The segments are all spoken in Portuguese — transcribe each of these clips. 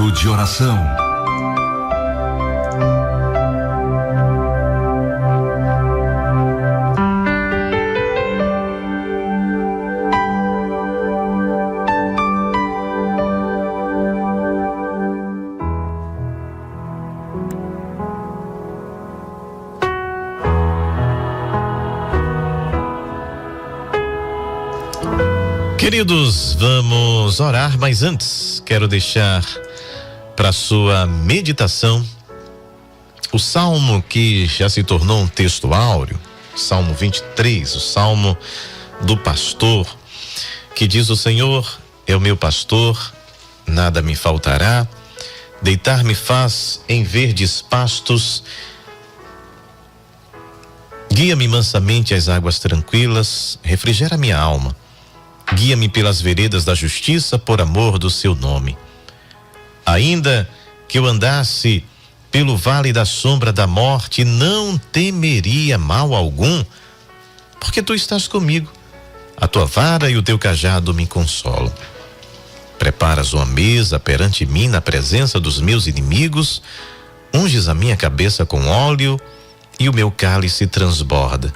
Momento de oração. Queridos, vamos orar, mas antes quero deixar para sua meditação o salmo que já se tornou um texto áureo, Salmo 23, o salmo do pastor, que diz: o Senhor é o meu pastor, nada me faltará, deitar-me faz em verdes pastos, guia-me mansamente às águas tranquilas, refrigera minha alma. Guia-me pelas veredas da justiça por amor do seu nome. Ainda que eu andasse pelo vale da sombra da morte, não temeria mal algum, porque tu estás comigo. A tua vara e o teu cajado me consolam. Preparas uma mesa perante mim na presença dos meus inimigos, unges a minha cabeça com óleo e o meu cálice transborda.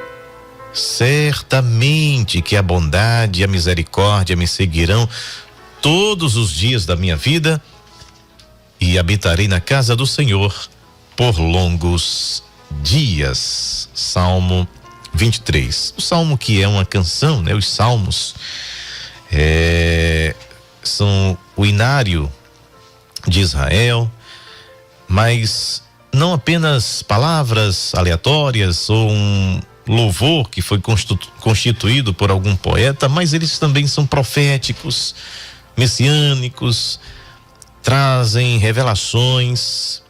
Certamente que a bondade e a misericórdia me seguirão todos os dias da minha vida e habitarei na casa do Senhor por longos dias. Salmo 23. O salmo que é uma canção, né? Os salmos são o inário de Israel, mas não apenas palavras aleatórias ou um louvor que foi constituído por algum poeta, mas eles também são proféticos, messiânicos, trazem revelações.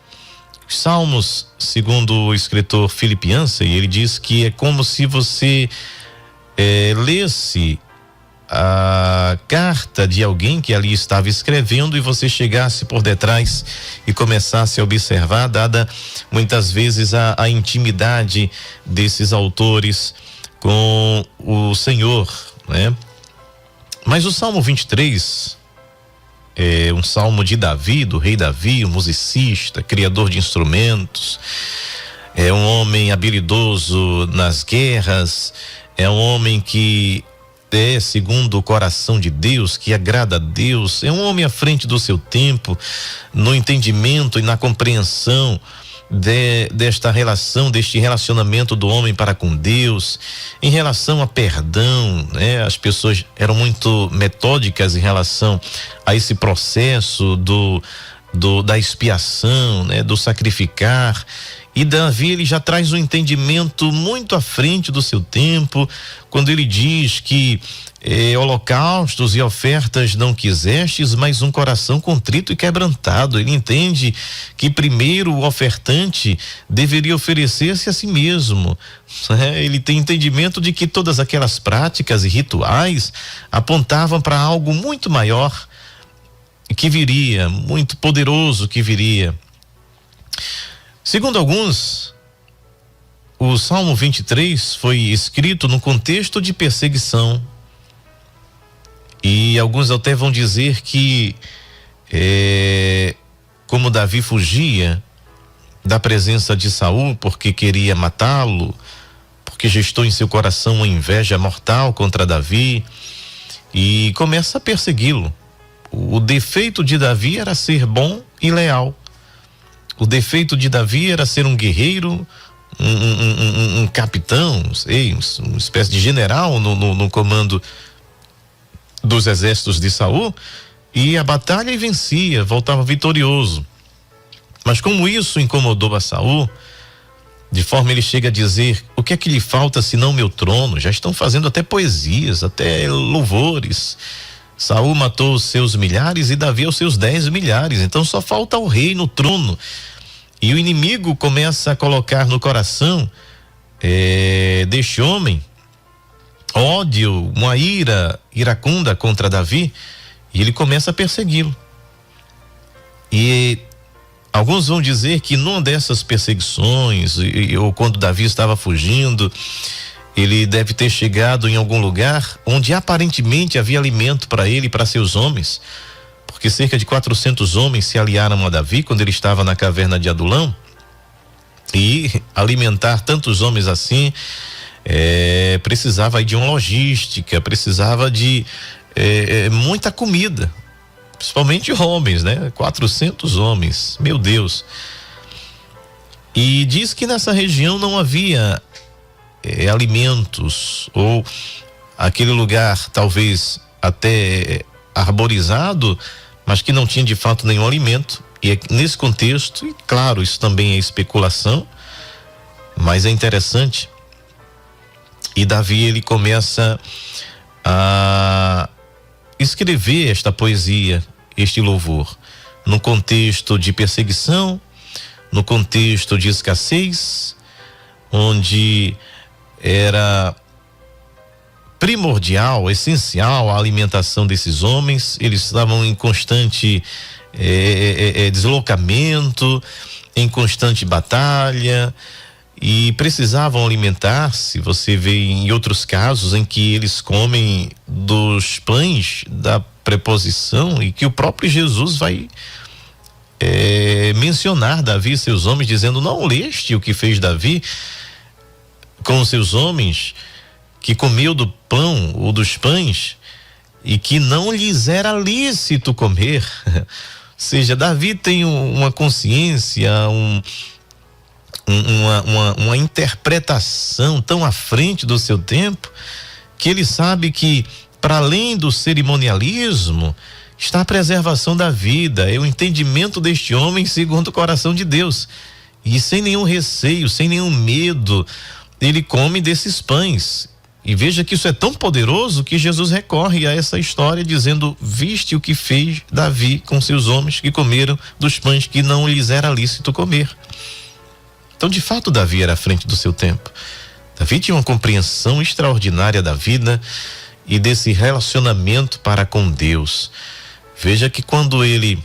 Os salmos, segundo o escritor Philip Yancey, ele diz que é como se você lesse a carta de alguém que ali estava escrevendo e você chegasse por detrás e começasse a observar, dada muitas vezes a intimidade desses autores com o Senhor, né? Mas o Salmo 23 é um salmo de Davi, do rei Davi, um musicista, criador de instrumentos, é um homem habilidoso nas guerras, é um homem que segundo o coração de Deus, que agrada a Deus, é um homem à frente do seu tempo, no entendimento e na compreensão desta relação, deste relacionamento do homem para com Deus, em relação a perdão, né? As pessoas eram muito metódicas em relação a esse processo da expiação, né? Do sacrificar. E Davi, ele já traz um entendimento muito à frente do seu tempo, quando ele diz que holocaustos e ofertas não quisestes, mas um coração contrito e quebrantado. Ele entende que primeiro o ofertante deveria oferecer-se a si mesmo, né? Ele tem entendimento de que todas aquelas práticas e rituais apontavam para algo muito maior que viria, muito poderoso que viria. Segundo alguns, o Salmo 23 foi escrito no contexto de perseguição. E alguns até vão dizer que, como Davi fugia da presença de Saul porque queria matá-lo, porque gestou em seu coração uma inveja mortal contra Davi e começa a persegui-lo. O defeito de Davi era ser bom e leal. O defeito de Davi era ser um guerreiro, um capitão, não sei, uma espécie de general no comando dos exércitos de Saul, e a batalha e vencia, voltava vitorioso. Mas como isso incomodou a Saul, de forma ele chega a dizer: o que é que lhe falta senão meu trono? Já estão fazendo até poesias, até louvores. Saul matou os seus milhares e Davi os seus 10 milhares, então só falta o rei no trono. E o inimigo começa a colocar no coração deste homem ódio, uma ira iracunda contra Davi, e ele começa a persegui-lo. E alguns vão dizer que numa dessas perseguições, ou quando Davi estava fugindo, ele deve ter chegado em algum lugar onde aparentemente havia alimento para ele e para seus homens, porque porque cerca de 400 homens se aliaram a Davi quando ele estava na caverna de Adulão, e alimentar tantos homens assim precisava aí de uma logística, precisava de muita comida, principalmente homens, né? 400 homens, meu Deus. E diz que nessa região não havia alimentos, ou aquele lugar talvez até arborizado, mas que não tinha de fato nenhum alimento. E é nesse contexto, e claro, isso também é especulação, mas é interessante. E Davi, ele começa a escrever esta poesia, este louvor, no contexto de perseguição, no contexto de escassez, onde era primordial, essencial a alimentação desses homens. Eles estavam em constante deslocamento, em constante batalha, e precisavam alimentar-se. Você vê em outros casos em que eles comem dos pães da preposição, e que o próprio Jesus vai mencionar Davi e seus homens, dizendo: não leste o que fez Davi com os seus homens, que comeu do pão ou dos pães, e que não lhes era lícito comer. Ou seja, Davi tem uma consciência, uma interpretação tão à frente do seu tempo, que ele sabe que, para além do cerimonialismo, está a preservação da vida, é o entendimento deste homem segundo o coração de Deus. E sem nenhum receio, sem nenhum medo, ele come desses pães. E veja que isso é tão poderoso que Jesus recorre a essa história, dizendo: viste o que fez Davi com seus homens, que comeram dos pães que não lhes era lícito comer. Então, de fato, Davi era à frente do seu tempo. Davi tinha uma compreensão extraordinária da vida e desse relacionamento para com Deus. Veja que quando ele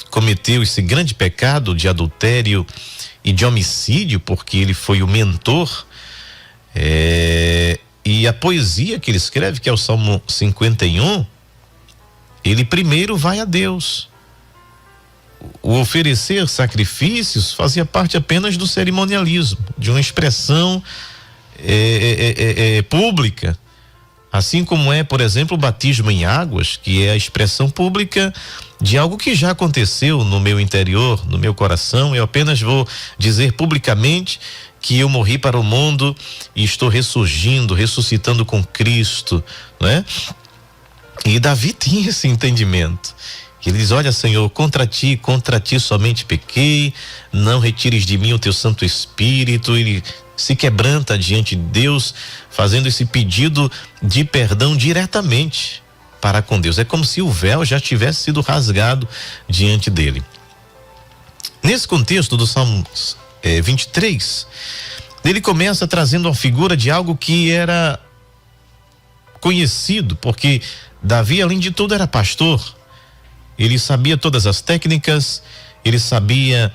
cometeu esse grande pecado de adultério e de homicídio, porque ele foi o mentor, e a poesia que ele escreve, que é o Salmo 51, ele primeiro vai a Deus. O oferecer sacrifícios fazia parte apenas do cerimonialismo, de uma expressão pública, assim como por exemplo, o batismo em águas, que é a expressão pública de algo que já aconteceu no meu interior, no meu coração. Eu apenas vou dizer publicamente que eu morri para o mundo e estou ressurgindo, ressuscitando com Cristo, não é? E Davi tinha esse entendimento. Ele diz: olha, Senhor, contra ti somente pequei, não retires de mim o teu Santo Espírito. Ele se quebranta diante de Deus, fazendo esse pedido de perdão diretamente para com Deus. É como se o véu já tivesse sido rasgado diante dele. Nesse contexto do Salmo 23, ele começa trazendo a figura de algo que era conhecido, porque Davi, além de tudo, era pastor. Ele sabia todas as técnicas, ele sabia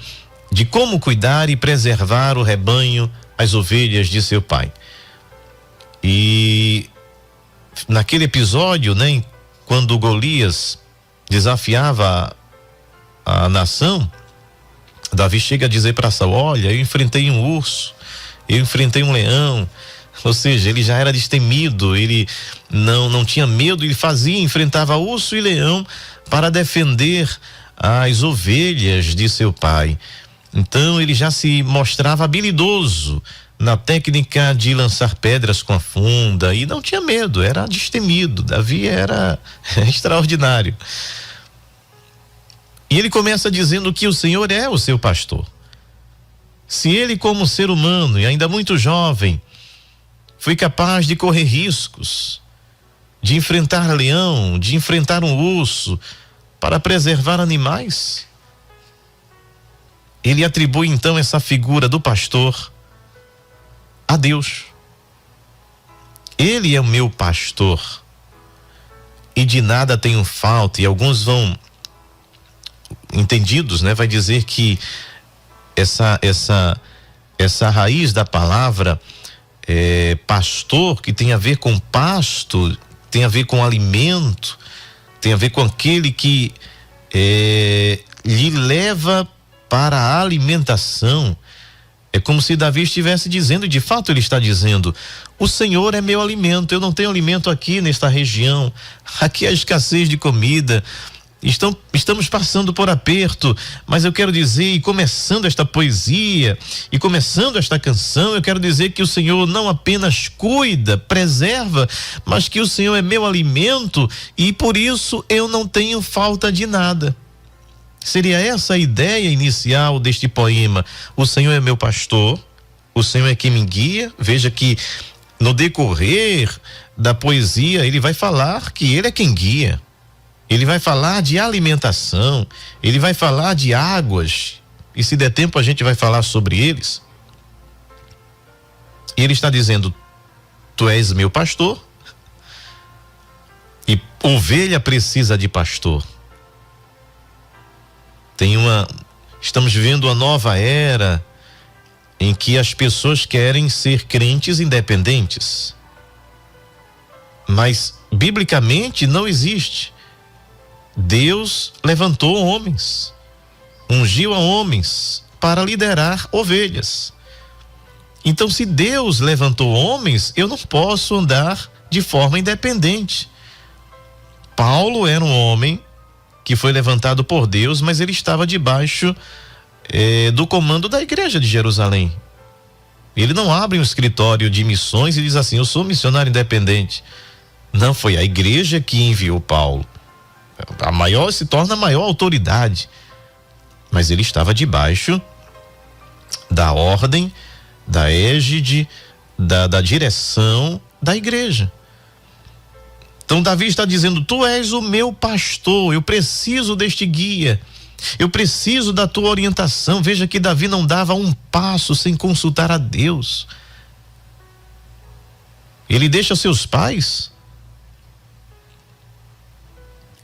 de como cuidar e preservar o rebanho, as ovelhas de seu pai. E naquele episódio, né, quando Golias desafiava a nação, Davi chega a dizer para Saul: olha, eu enfrentei um urso, eu enfrentei um leão. Ou seja, ele já era destemido, ele não tinha medo, ele enfrentava urso e leão para defender as ovelhas de seu pai. Então ele já se mostrava habilidoso na técnica de lançar pedras com a funda e não tinha medo, era destemido. Davi era extraordinário. E ele começa dizendo que o Senhor é o seu pastor. Se ele, como ser humano e ainda muito jovem, foi capaz de correr riscos, de enfrentar leão, de enfrentar um urso, para preservar animais, ele atribui então essa figura do pastor a Deus. Ele é o meu pastor e de nada tenho falta. E alguns vão entendidos, né? Vai dizer que essa raiz da palavra pastor, que tem a ver com pasto, tem a ver com alimento, tem a ver com aquele que lhe leva para a alimentação. É como se Davi estivesse dizendo, e de fato ele está dizendo: o Senhor é meu alimento, eu não tenho alimento aqui nesta região, aqui há escassez de comida, estamos passando por aperto, mas eu quero dizer, e começando esta poesia, e começando esta canção, eu quero dizer que o Senhor não apenas cuida, preserva, mas que o Senhor é meu alimento e por isso eu não tenho falta de nada. Seria essa a ideia inicial deste poema. O Senhor é meu pastor, o Senhor é quem me guia. Veja que no decorrer da poesia ele vai falar que ele é quem guia. Ele vai falar de alimentação, ele vai falar de águas, e se der tempo a gente vai falar sobre eles. E ele está dizendo: tu és meu pastor, e ovelha precisa de pastor. Estamos vivendo uma nova era em que as pessoas querem ser crentes independentes. Mas, biblicamente, não existe. Deus levantou homens, ungiu a homens para liderar ovelhas. Então, se Deus levantou homens, eu não posso andar de forma independente. Paulo era um homem que foi levantado por Deus, mas ele estava debaixo do comando da igreja de Jerusalém. Ele não abre um escritório de missões e diz assim: eu sou missionário independente. Não, foi a igreja que enviou Paulo. Se torna a maior autoridade, mas ele estava debaixo da ordem, da égide, da direção da igreja. Então Davi está dizendo: tu és o meu pastor, eu preciso deste guia, eu preciso da tua orientação. Veja que Davi não dava um passo sem consultar a Deus. Ele deixa seus pais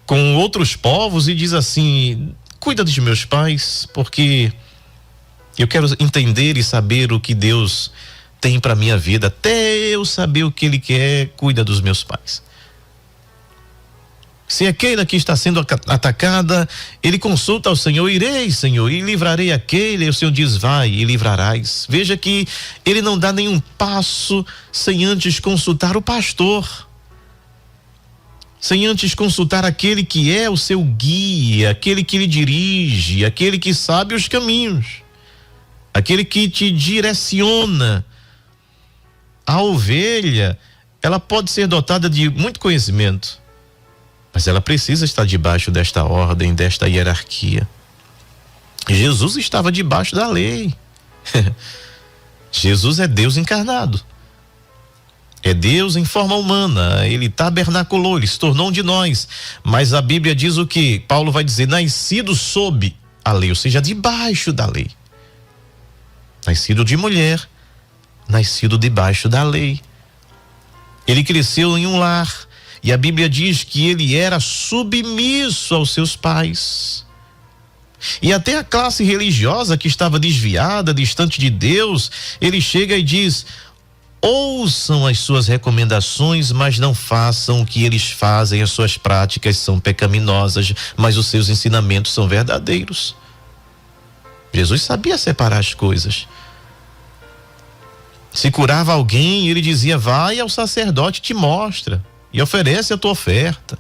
com outros povos e diz assim: cuida dos meus pais, porque eu quero entender e saber o que Deus tem para minha vida. Até eu saber o que Ele quer, cuida dos meus pais. Se aquela que está sendo atacada, ele consulta ao Senhor: irei, Senhor, e livrarei aquele. E o Senhor diz: vai e livrarás. Veja que ele não dá nenhum passo sem antes consultar o pastor, sem antes consultar aquele que é o seu guia, aquele que lhe dirige, aquele que sabe os caminhos, aquele que te direciona. A ovelha, ela pode ser dotada de muito conhecimento, mas ela precisa estar debaixo desta ordem, desta hierarquia. Jesus estava debaixo da lei. Jesus é Deus encarnado. É Deus em forma humana. Ele tabernaculou, ele se tornou um de nós. Mas a Bíblia diz o que? Paulo vai dizer: nascido sob a lei, ou seja, debaixo da lei. Nascido de mulher, nascido debaixo da lei. Ele cresceu em um lar. E a Bíblia diz que ele era submisso aos seus pais. E até a classe religiosa que estava desviada, distante de Deus, ele chega e diz: ouçam as suas recomendações, mas não façam o que eles fazem. As suas práticas são pecaminosas, mas os seus ensinamentos são verdadeiros. Jesus sabia separar as coisas. Se curava alguém, ele dizia: vai ao sacerdote, te mostra e oferece a tua oferta.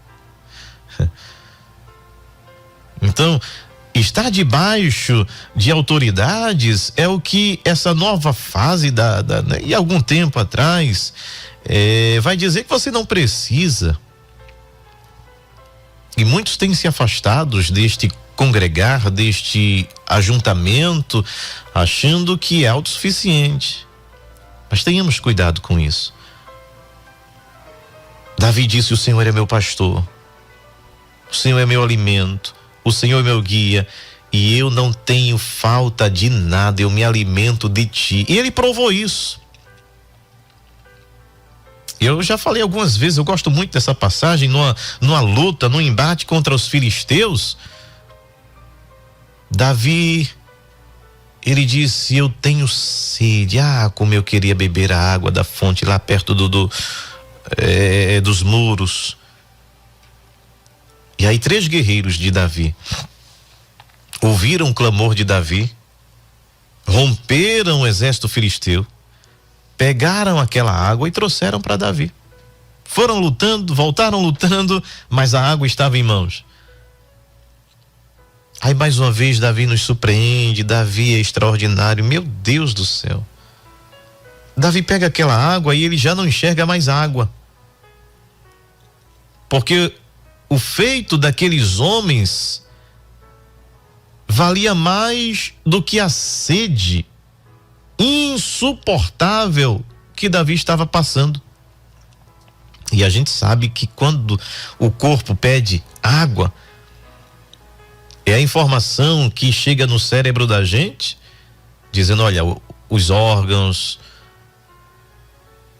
Então, estar debaixo de autoridades é o que essa nova fase né, e algum tempo atrás vai dizer que você não precisa. E muitos têm se afastado deste congregar, deste ajuntamento, achando que é autossuficiente. Mas tenhamos cuidado com isso. Davi disse: o Senhor é meu pastor, o Senhor é meu alimento, o Senhor é meu guia, e eu não tenho falta de nada, eu me alimento de ti. E ele provou isso. Eu já falei algumas vezes, eu gosto muito dessa passagem, numa luta, num embate contra os filisteus. Davi, ele disse: eu tenho sede, como eu queria beber a água da fonte lá perto dos muros. E aí 3 guerreiros de Davi ouviram o clamor de Davi, romperam o exército filisteu, pegaram aquela água e trouxeram para Davi. Foram lutando, voltaram lutando, mas a água estava em mãos. Aí mais uma vez Davi nos surpreende. Davi é extraordinário, meu Deus do céu. Davi pega aquela água e ele já não enxerga mais água, porque o feito daqueles homens valia mais do que a sede insuportável que Davi estava passando. E a gente sabe que quando o corpo pede água, é a informação que chega no cérebro da gente, dizendo, olha, os órgãos,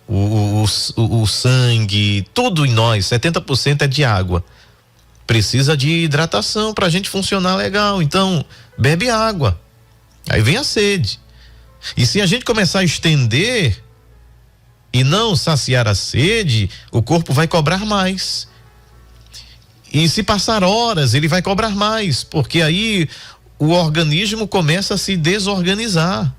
o sangue, tudo em nós, 70% é de água. Precisa de hidratação para a gente funcionar legal. Então, bebe água. Aí vem a sede. E se a gente começar a estender e não saciar a sede, o corpo vai cobrar mais. E se passar horas, ele vai cobrar mais, porque aí o organismo começa a se desorganizar.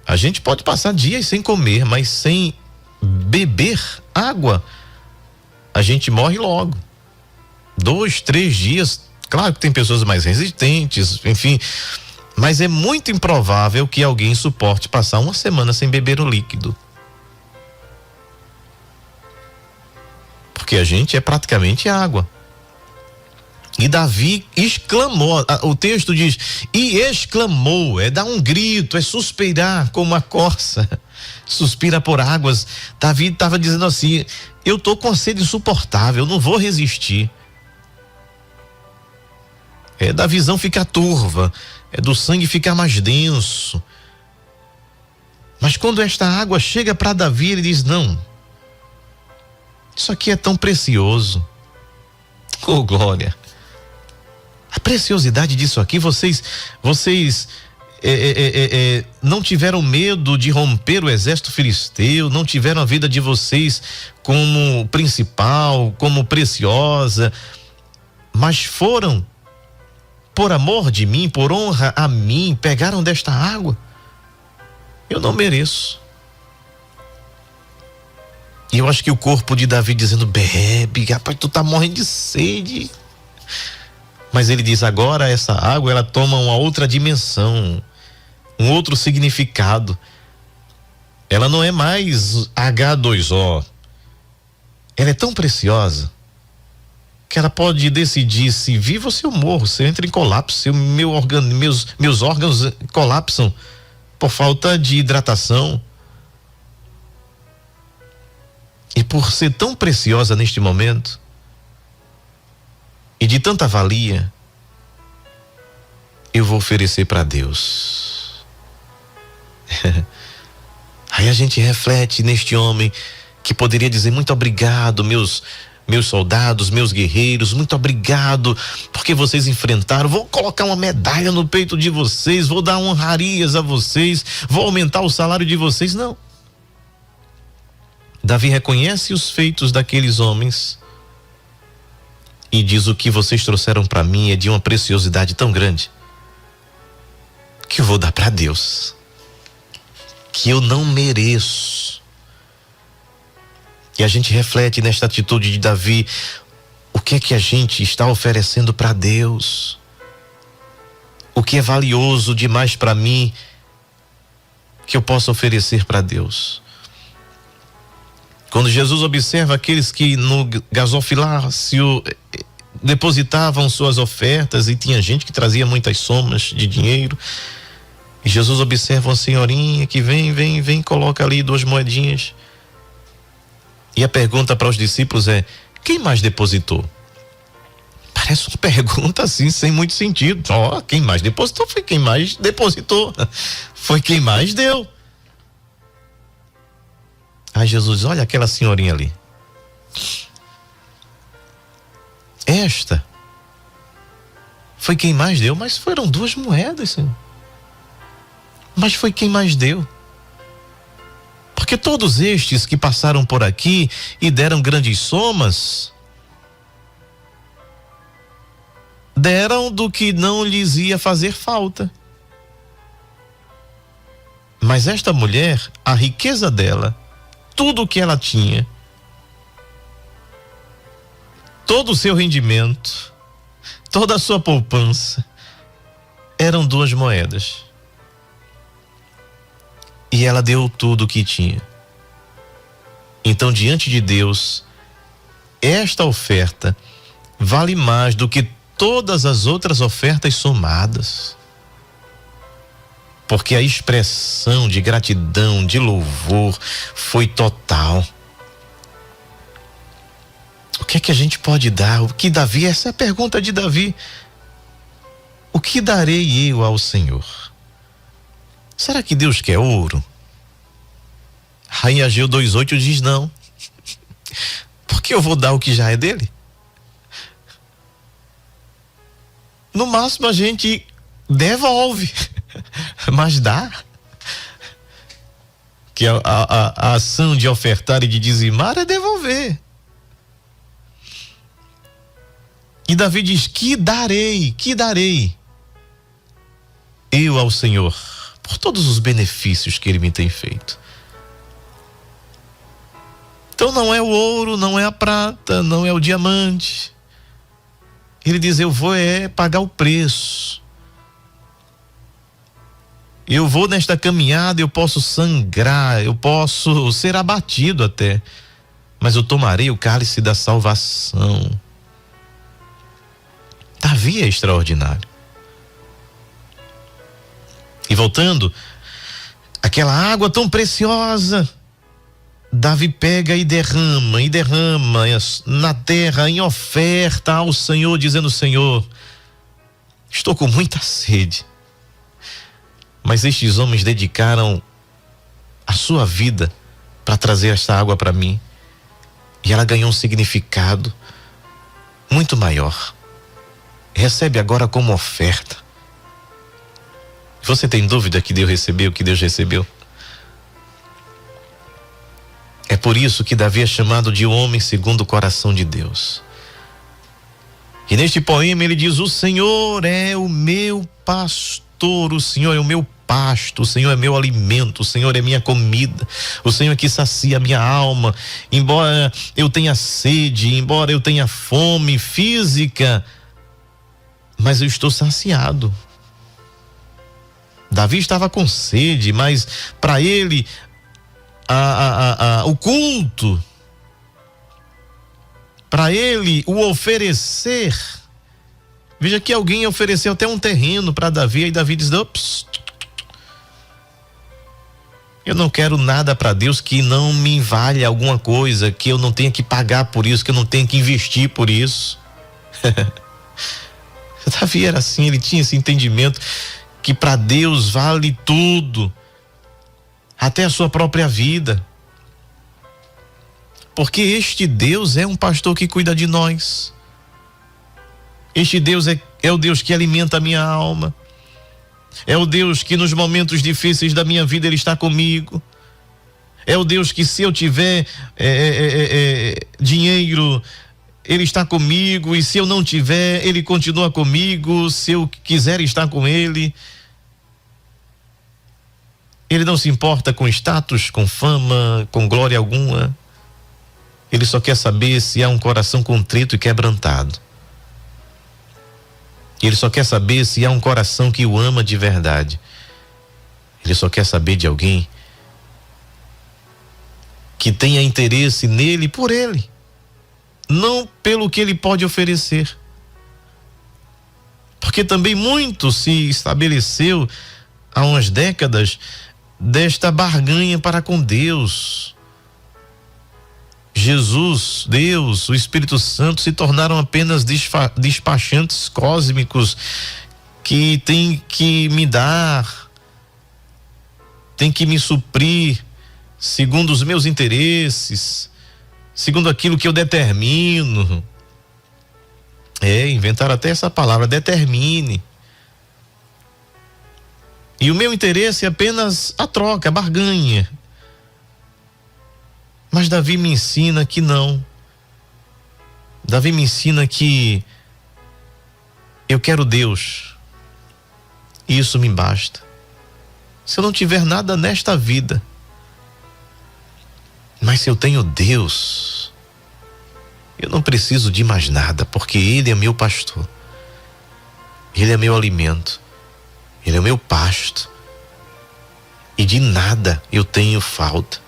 A gente pode passar dias sem comer, mas sem beber água, a gente morre logo. 2, 3 dias, claro que tem pessoas mais resistentes, enfim, mas é muito improvável que alguém suporte passar uma semana sem beber o líquido. Porque a gente é praticamente água. E Davi exclamou, o texto diz, e exclamou, é dar um grito, é suspirar como a corça suspira por águas. Davi estava dizendo assim, eu tô com a sede insuportável, eu não vou resistir. É da visão ficar turva, é do sangue ficar mais denso. Mas quando esta água chega para Davi, ele diz, não, isso aqui é tão precioso. Oh, glória. A preciosidade disso aqui, vocês não tiveram medo de romper o exército filisteu, não tiveram a vida de vocês como principal, como preciosa, mas foram, por amor de mim, por honra a mim, pegaram desta água. Eu não mereço. E eu acho que o corpo de Davi dizendo, bebe, rapaz, tu tá morrendo de sede. Mas ele diz, agora essa água, ela toma uma outra dimensão, um outro significado. Ela não é mais H2O. Ela é tão preciosa que ela pode decidir se vivo ou se eu morro, se eu entro em colapso, se meus órgãos colapsam por falta de hidratação. E por ser tão preciosa neste momento, e de tanta valia, eu vou oferecer para Deus. Aí a gente reflete neste homem que poderia dizer, muito obrigado, meus soldados, meus guerreiros, muito obrigado porque vocês enfrentaram, vou colocar uma medalha no peito de vocês, vou dar honrarias a vocês, vou aumentar o salário de vocês. Não. Davi reconhece os feitos daqueles homens e diz, o que vocês trouxeram para mim é de uma preciosidade tão grande que eu vou dar para Deus, que eu não mereço. E a gente reflete nesta atitude de Davi, o que é que a gente está oferecendo para Deus? O que é valioso demais para mim que eu possa oferecer para Deus? Quando Jesus observa aqueles que no gasofilácio depositavam suas ofertas, e tinha gente que trazia muitas somas de dinheiro, e Jesus observa uma senhorinha que vem, coloca ali 2 moedinhas, e a pergunta para os discípulos é, quem mais depositou? Parece uma pergunta assim, sem muito sentido. Quem mais depositou foi quem mais depositou, foi quem mais deu. Aí Jesus, olha aquela senhorinha ali. Esta foi quem mais deu, mas foram 2 moedas, Senhor. Mas foi quem mais deu. Porque todos estes que passaram por aqui e deram grandes somas, deram do que não lhes ia fazer falta. Mas esta mulher, a riqueza dela, tudo o que ela tinha, todo o seu rendimento, toda a sua poupança, eram 2 moedas. E ela deu tudo o que tinha. Então, diante de Deus, esta oferta vale mais do que todas as outras ofertas somadas. Porque a expressão de gratidão, de louvor, foi total. O que é que a gente pode dar? O que Davi, essa é a pergunta de Davi. O que darei eu ao Senhor? Será que Deus quer ouro? Rainha Ageu 2:8 diz não. Porque eu vou dar o que já é dele? No máximo a gente devolve, mas dá. Que a ação de ofertar e de dizimar é devolver. E Davi diz: que darei eu ao Senhor por todos os benefícios que Ele me tem feito. Então não é o ouro, não é a prata, não é o diamante. Ele diz: eu vou pagar o preço. Eu vou nesta caminhada, eu posso sangrar, eu posso ser abatido até, mas eu tomarei o cálice da salvação. Davi é extraordinário. E voltando, aquela água tão preciosa, Davi pega e derrama na terra em oferta ao Senhor, dizendo: Senhor, estou com muita sede. Mas estes homens dedicaram a sua vida para trazer esta água para mim. E ela ganhou um significado muito maior. Recebe agora como oferta. Você tem dúvida que Deus recebeu, que Deus recebeu? É por isso que Davi é chamado de homem segundo o coração de Deus. E neste poema ele diz: o Senhor é o meu pastor, o Senhor é o meu pasto, o Senhor é meu alimento, o Senhor é minha comida, o Senhor é que sacia a minha alma. Embora eu tenha sede, embora eu tenha fome física, mas eu estou saciado. Davi estava com sede, mas para ele o culto, para ele o oferecer, veja que alguém ofereceu até um terreno para Davi, e Davi diz: ops, eu não quero nada para Deus que não me valha alguma coisa, que eu não tenha que pagar por isso, que eu não tenha que investir por isso. Davi era assim, ele tinha esse entendimento que para Deus vale tudo, até a sua própria vida. Porque este Deus é um pastor que cuida de nós. Este Deus é o Deus que alimenta a minha alma. É o Deus que nos momentos difíceis da minha vida Ele está comigo. É o Deus que, se eu tiver dinheiro, Ele está comigo, e se eu não tiver, Ele continua comigo. Se eu quiser estar com Ele, Ele não se importa com status, com fama, com glória alguma. Ele só quer saber se há um coração contrito e quebrantado. Ele só quer saber se há um coração que o ama de verdade. Ele só quer saber de alguém que tenha interesse nele e por ele, não pelo que ele pode oferecer. Porque também muito se estabeleceu há umas décadas desta barganha para com Deus. Jesus, Deus, o Espírito Santo se tornaram apenas despachantes cósmicos que tem que me dar, tem que me suprir segundo os meus interesses, segundo aquilo que eu determino. Inventaram até essa palavra, determine. E o meu interesse é apenas a troca, a barganha. Mas Davi me ensina que não. Davi me ensina que eu quero Deus. E isso me basta. Se eu não tiver nada nesta vida, mas se eu tenho Deus, eu não preciso de mais nada, porque Ele é meu pastor. Ele é meu alimento. Ele é meu pasto. E de nada eu tenho falta.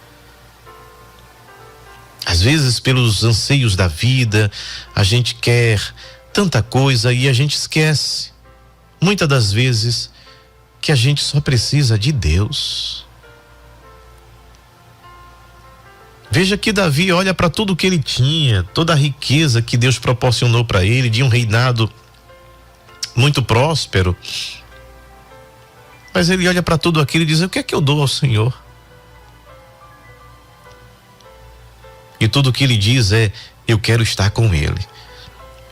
Às vezes, pelos anseios da vida, a gente quer tanta coisa e a gente esquece, muitas das vezes, que a gente só precisa de Deus. Veja que Davi olha para tudo que ele tinha, toda a riqueza que Deus proporcionou para ele, de um reinado muito próspero. Mas ele olha para tudo aquilo e diz: o que é que eu dou ao Senhor? E tudo que ele diz é: eu quero estar com Ele.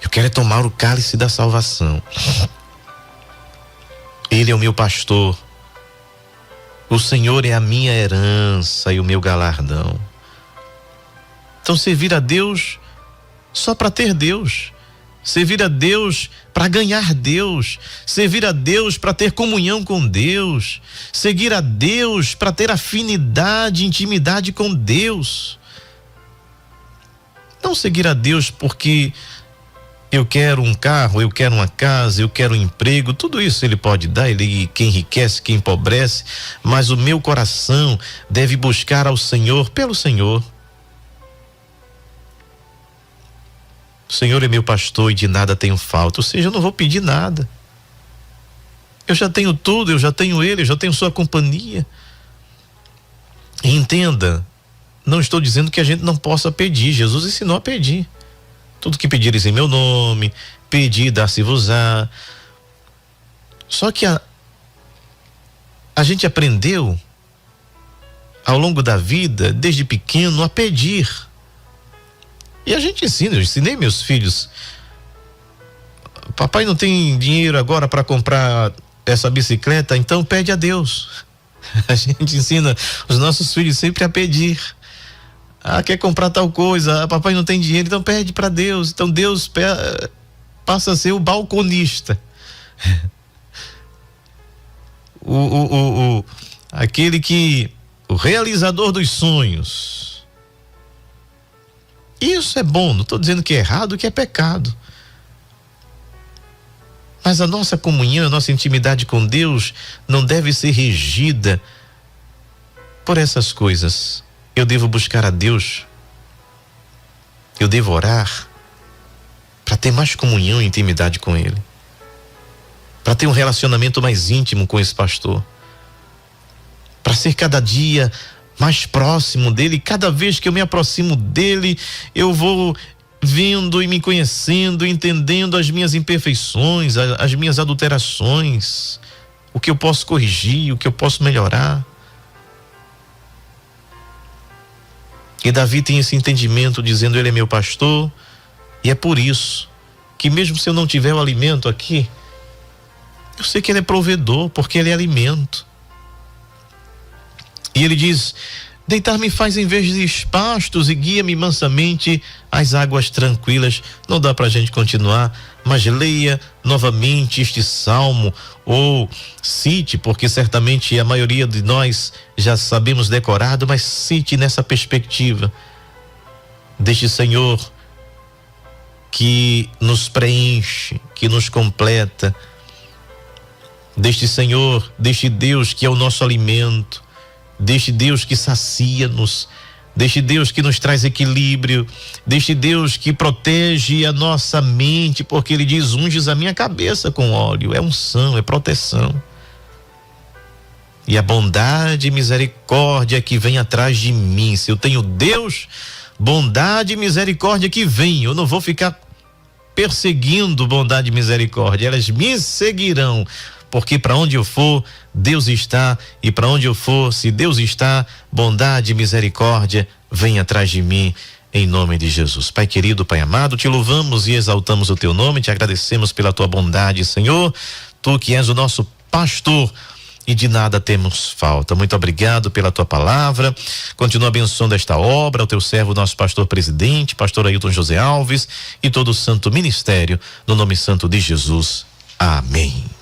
Eu quero tomar o cálice da salvação. Ele é o meu pastor. O Senhor é a minha herança e o meu galardão. Então, servir a Deus só para ter Deus. Servir a Deus para ganhar Deus. Servir a Deus para ter comunhão com Deus. Seguir a Deus para ter afinidade, intimidade com Deus. Não seguir a Deus porque eu quero um carro, eu quero uma casa, eu quero um emprego. Tudo isso Ele pode dar, Ele quem enriquece, quem empobrece. Mas o meu coração deve buscar ao Senhor pelo Senhor. O Senhor é meu pastor e de nada tenho falta. Ou seja, eu não vou pedir nada. Eu já tenho tudo, eu já tenho Ele, eu já tenho sua companhia. E entenda, não estou dizendo que a gente não possa pedir. Jesus ensinou a pedir. Tudo que pedires em meu nome, pedir, dar-se-vos-á. Só que a gente aprendeu ao longo da vida, desde pequeno, a pedir. E a gente ensina, eu ensinei meus filhos: papai não tem dinheiro agora para comprar essa bicicleta, então pede a Deus. A gente ensina os nossos filhos sempre a pedir. Quer comprar tal coisa, papai não tem dinheiro, então pede para Deus. Então Deus passa a ser o balconista. Aquele o realizador dos sonhos. Isso é bom, não estou dizendo que é errado, que é pecado. Mas a nossa comunhão, a nossa intimidade com Deus não deve ser regida por essas coisas. Eu devo buscar a Deus, eu devo orar para ter mais comunhão e intimidade com Ele, para ter um relacionamento mais íntimo com esse pastor, para ser cada dia mais próximo dele. Cada vez que eu me aproximo dele, eu vou vendo e me conhecendo, entendendo as minhas imperfeições, as minhas adulterações, o que eu posso corrigir, o que eu posso melhorar. E Davi tem esse entendimento, dizendo: Ele é meu pastor, e é por isso que mesmo se eu não tiver o alimento aqui, eu sei que Ele é provedor, porque Ele é alimento. E ele diz: deitar-me faz em verdes pastos e guia-me mansamente às águas tranquilas. Não dá pra gente continuar, mas leia novamente este salmo, ou cite, porque certamente a maioria de nós já sabemos decorado, mas cite nessa perspectiva deste Senhor que nos preenche, que nos completa, deste Senhor, deste Deus que é o nosso alimento, deste Deus que sacia-nos, deste Deus que nos traz equilíbrio, deste Deus que protege a nossa mente, porque Ele diz: unges a minha cabeça com óleo. É unção, é proteção. E a bondade e misericórdia que vem atrás de mim. Se eu tenho Deus, bondade e misericórdia que vem. Eu não vou ficar perseguindo bondade e misericórdia, elas me seguirão. Porque para onde eu for, Deus está, e para onde eu for, se Deus está, bondade e misericórdia vem atrás de mim, em nome de Jesus. Pai querido, Pai amado, te louvamos e exaltamos o teu nome, te agradecemos pela tua bondade, Senhor, tu que és o nosso pastor, e de nada temos falta. Muito obrigado pela tua palavra. Continua abençoando esta obra, o teu servo, nosso pastor presidente, pastor Ailton José Alves e todo o santo ministério, no nome santo de Jesus. Amém.